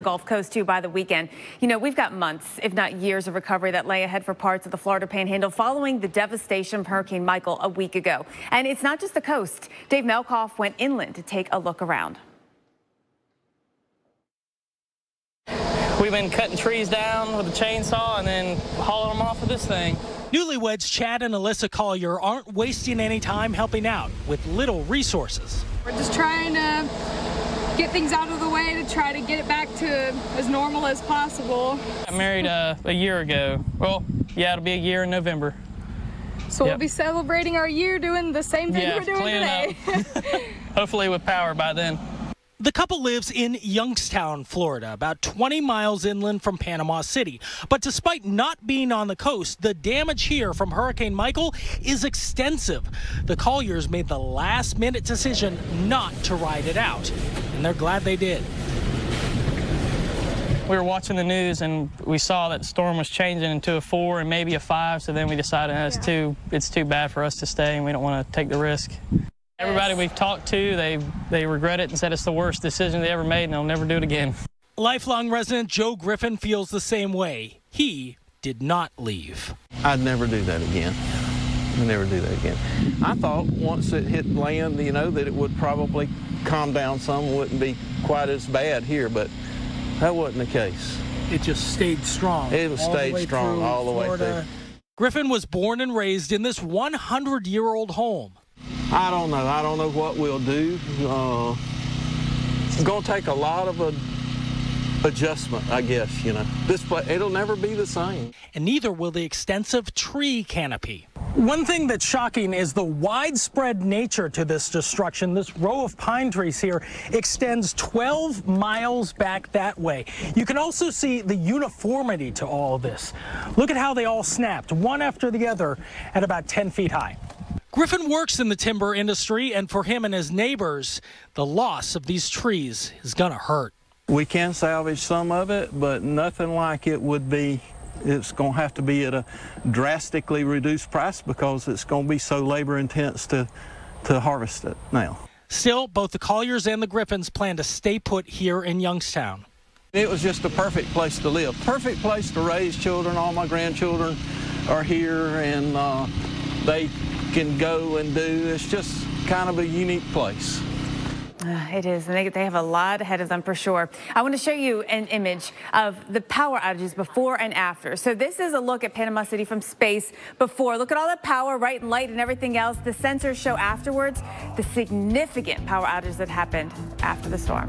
Gulf Coast too by the weekend. You know, we've got months, if not years, of recovery that lay ahead for parts of the Florida Panhandle following the devastation of Hurricane Michael a week ago. And it's not just the coast. Dave Malkoff went inland to take a look around. We've been cutting trees down with a chainsaw and then hauling them off with this thing. Newlyweds Chad and Alyssa Collier aren't wasting any time helping out with little resources. We're just trying to get things out of the way to try to get it back to as normal as possible. I married a year ago. Well, yeah, it'll be a year in November. So We'll be celebrating our year doing the same thing we're doing today. Hopefully with power by then. The couple lives in Youngstown, Florida, about 20 miles inland from Panama City. But despite not being on the coast, the damage here from Hurricane Michael is extensive. The Colliers made the last-minute decision not to ride it out, and they're glad they did. We were watching the news and we saw that the storm was changing into a 4 and maybe a 5, so then we decided it's too bad for us to stay and we don't want to take the risk. Everybody we've talked to, they regret it and said it's the worst decision they ever made and they'll never do it again. Lifelong resident Joe Griffin feels the same way. He did not leave. I'd never do that again. I'd never do that again. I thought once it hit land, you know, that it would probably calm down some, wouldn't be quite as bad here, but that wasn't the case. It just stayed strong. It stayed strong all the way through. Griffin was born and raised in this 100-year-old home. I don't know. I don't know what we'll do. It's going to take a lot of adjustment, I guess, you know. This place, it'll never be the same. And neither will the extensive tree canopy. One thing that's shocking is the widespread nature to this destruction. This row of pine trees here extends 12 miles back that way. You can also see the uniformity to all of this. Look at how they all snapped, one after the other, at about 10 feet high. Griffin works in the timber industry, and for him and his neighbors, the loss of these trees is going to hurt. We can salvage some of it, but nothing like it would be. It's going to have to be at a drastically reduced price because it's going to be so labor intense to harvest it now. Still, both the Colliers and the Griffins plan to stay put here in Youngstown. It was just a perfect place to live, perfect place to raise children. All my grandchildren are here, and they can go and do. It's just kind of a unique place. It is, and they have a lot ahead of them for sure. I want to show you an image of the power outages before and after. So this is a look at Panama City from space before. Look at all that power, right, and light and everything else. The sensors show afterwards the significant power outages that happened after the storm.